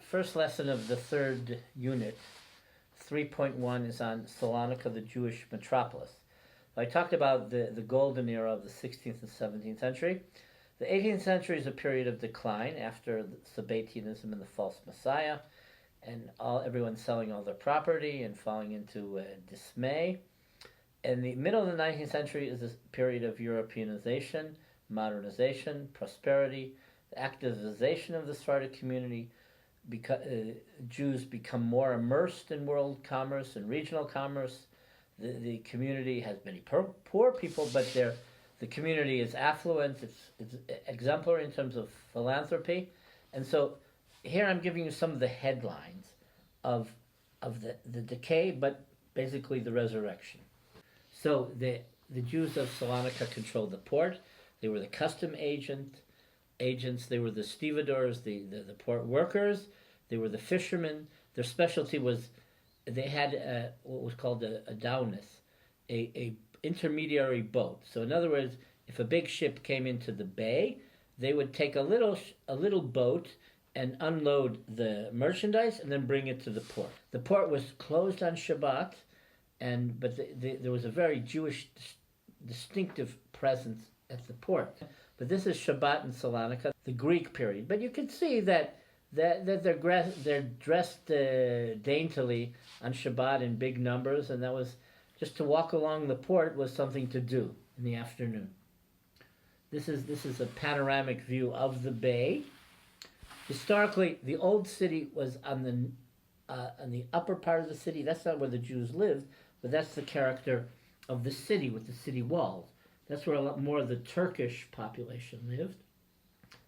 First lesson of the third unit, 3.1, is on Salonika, the Jewish metropolis. I talked about the golden era of the 16th and 17th century. The 18th century is a period of decline after Sabbatianism and the false messiah, and everyone selling all their property and falling into dismay. In the middle of the 19th century is a period of Europeanization, modernization, prosperity, the activization of the Sephardic community. Jews become more immersed in world commerce and regional commerce. The community has many poor people, but the community is affluent. It's exemplary in terms of philanthropy, and so here I'm giving you some of the headlines of the decay, but basically the resurrection. So the Jews of Salonika controlled the port. They were the custom agents. They were the stevedores, the port workers. They were the fishermen. Their specialty was they had what was called a downis, a intermediary boat. So in other words, if a big ship came into the bay, they would take a little boat and unload the merchandise and then bring it to the port. The port was closed on Shabbat, but there was a very Jewish distinctive presence at the port. But this is Shabbat in Salonika, the Greek period. But you can see that they're dressed daintily on Shabbat in big numbers, and that was just to walk along the port was something to do in the afternoon. This is a panoramic view of the bay. Historically, the old city was on the upper part of the city. That's not where the Jews lived, but that's the character of the city with the city walls. That's where a lot more of the Turkish population lived.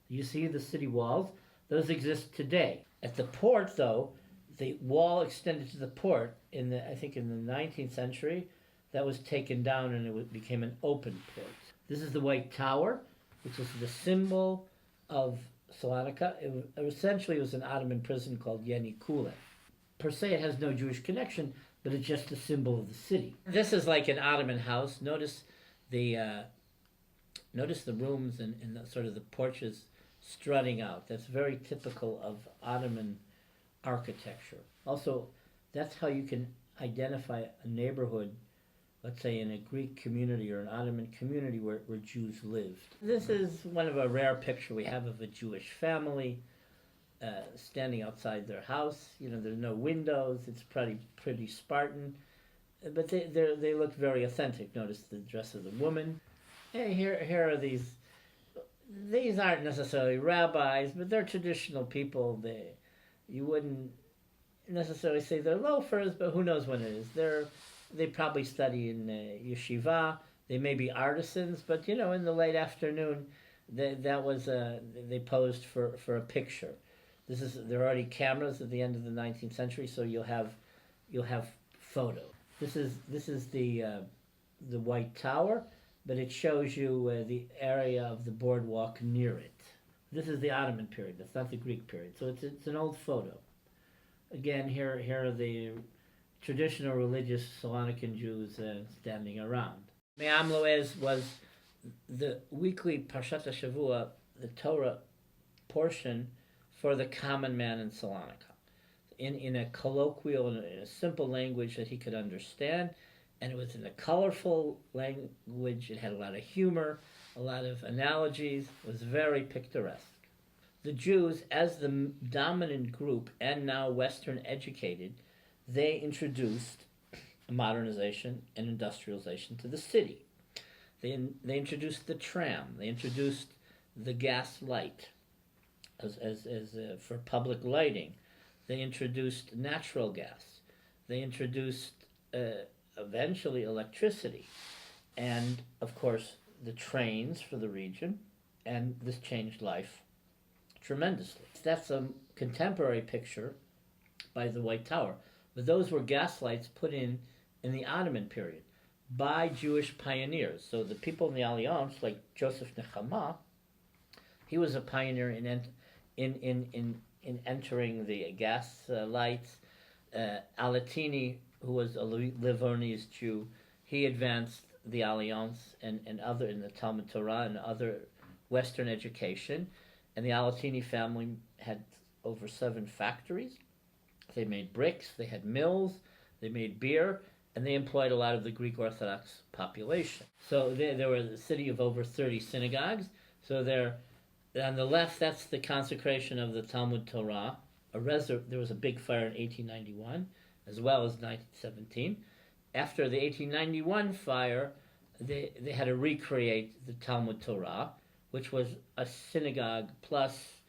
You see the city walls. Those exist today. At the port, though, the wall extended to the port I think in the 19th century. That was taken down and it became an open port. This is the White Tower, which is the symbol of Salonika. Essentially, it was an Ottoman prison called Yeni Kule. Per se, it has no Jewish connection, but it's just a symbol of the city. This is like an Ottoman house. Notice the rooms and the, sort of the porches strutting out. That's very typical of Ottoman architecture. Also, that's how you can identify a neighborhood, let's say in a Greek community or an Ottoman community where Jews lived. This is one of a rare picture we have of a Jewish family standing outside their house. There's no windows. It's pretty Spartan, but they look very authentic. Notice the dress of the woman. Hey, here are these. These aren't necessarily rabbis, but they're traditional people. You wouldn't necessarily say they're loafers, but who knows when it is. They probably study in yeshiva. They may be artisans, but in the late afternoon, they posed for a picture. There are already cameras at the end of the 19th century, so you'll have photos. This is the White Tower, but it shows you the area of the boardwalk near it. This is the Ottoman period. That's not the Greek period. So it's an old photo. Again, here are the traditional religious Salonican Jews standing around. Me'am Loez was the weekly Parshat HaShavua, the Torah portion for the common man in Salonika, in a colloquial, in a simple language that he could understand. And it was in a colorful language. It had a lot of humor, a lot of analogies. It was very picturesque. The Jews, as the dominant group and now Western educated, they introduced modernization and industrialization to the city. They introduced the tram. They introduced the gas light as for public lighting. They introduced natural gas. They introduced eventually electricity, and of course the trains for the region, and this changed life tremendously. That's a contemporary picture by the White Tower, but those were gas lights put in the Ottoman period by Jewish pioneers. So the people in the Alliance, like Joseph Nechama, he was a pioneer in entering the gas lights. Alatini, who was a Livornese Jew, he advanced the Alliance and other in the Talmud Torah and other Western education, and the Alatini family had over 7 factories. They made bricks, they had mills, they made beer, and they employed a lot of the Greek Orthodox population. So there was a city of over 30 synagogues. So there, on the left, that's the consecration of the Talmud Torah. There was a big fire in 1891, as well as 1917. After the 1891 fire, they had to recreate the Talmud Torah, which was a synagogue plus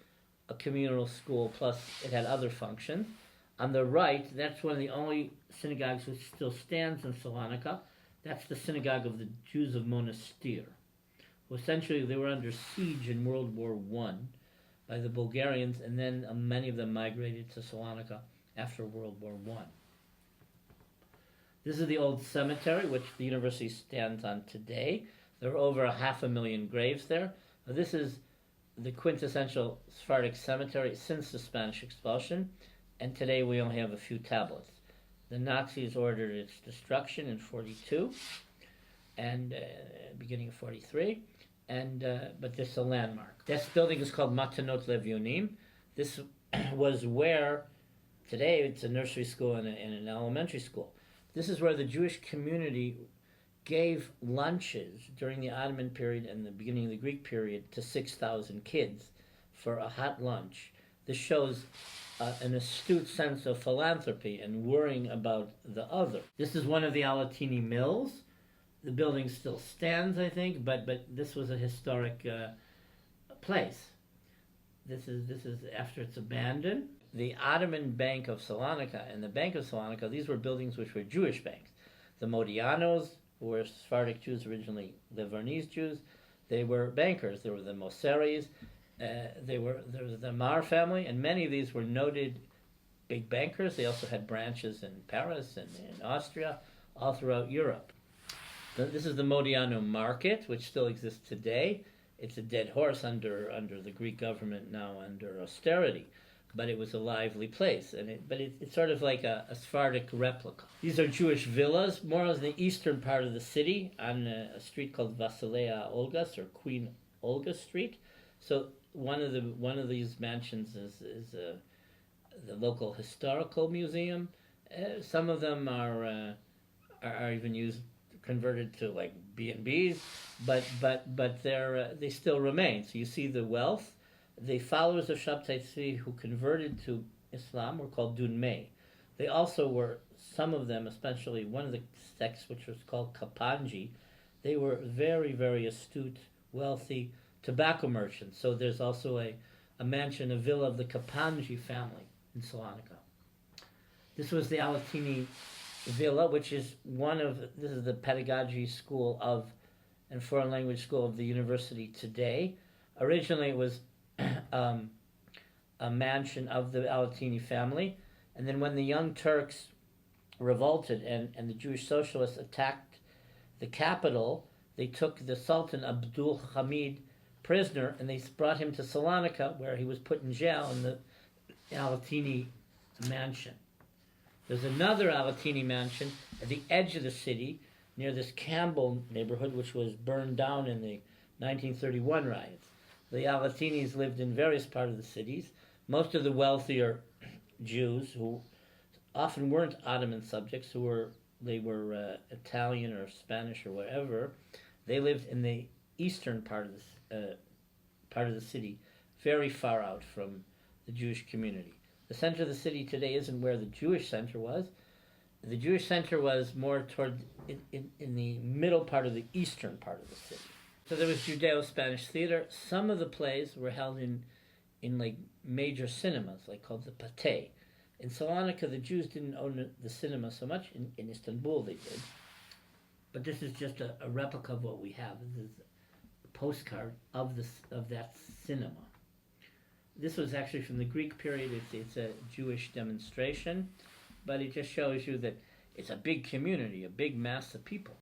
a communal school, plus it had other functions. On the right, that's one of the only synagogues which still stands in Salonika. That's the synagogue of the Jews of Monastir. Well, essentially, they were under siege in World War I by the Bulgarians, and then many of them migrated to Salonika after World War I. This is the old cemetery, which the university stands on today. There are over 500,000 graves there. Now, this is the quintessential Sephardic cemetery since the Spanish expulsion, and today we only have a few tablets. The Nazis ordered its destruction in 1942, and beginning of 1943, but this is a landmark. This building is called Matanot Levionim. This was where, today it's a nursery school and an elementary school. This is where the Jewish community gave lunches during the Ottoman period and the beginning of the Greek period to 6,000 kids for a hot lunch. This shows an astute sense of philanthropy and worrying about the other. This is one of the Alatini mills. The building still stands, I think, but this was a historic place. This is after it's abandoned. The Ottoman Bank of Salonika and the Bank of Salonika, these were buildings which were Jewish banks. The Modianos, who were Sephardic Jews, originally Livornese Jews, they were bankers. There were the Moseris, there was the Mar family, and many of these were noted big bankers. They also had branches in Paris and in Austria, all throughout Europe. This is the Modiano Market, which still exists today. It's a dead horse under the Greek government now under austerity, but it was a lively place, it's sort of like a Sephardic replica. These are Jewish villas, more in the eastern part of the city, on a street called Vasilea Olgas, or Queen Olga Street. So one of these mansions is the local historical museum. Some of them are even converted to like B&Bs, but they still remain. So you see the wealth. The followers of Shabtai Tzvi who converted to Islam were called Dunmei. They also were, some of them, especially one of the sects which was called Kapanji, they were very, very astute, wealthy tobacco merchants. So there's also a mansion, a villa of the Kapanji family in Salonika. This was the Alatini villa, which is this is the pedagogy school and foreign language school of the university today. Originally it was a mansion of the Alatini family, and then when the Young Turks revolted and the Jewish socialists attacked the capital, they took the Sultan Abdul Hamid prisoner and they brought him to Salonika, where he was put in jail in the Alatini mansion. There's another Alatini mansion at the edge of the city near this Campbell neighborhood, which was burned down in the 1931 riots. The Alatinis lived in various parts of the cities. Most of the wealthier Jews, who often weren't Ottoman subjects, they were Italian or Spanish or whatever, they lived in the eastern part of the city, very far out from the Jewish community. The center of the city today isn't where the Jewish center was. The Jewish center was more toward in the middle part of the eastern part of the city. So there was Judeo-Spanish theater. Some of the plays were held in like major cinemas, like called the Patay. In Salonika, the Jews didn't own the cinema so much. In Istanbul, they did. But this is just a replica of what we have. This is a postcard of that cinema. This was actually from the Greek period. It's a Jewish demonstration, but it just shows you that it's a big community, a big mass of people.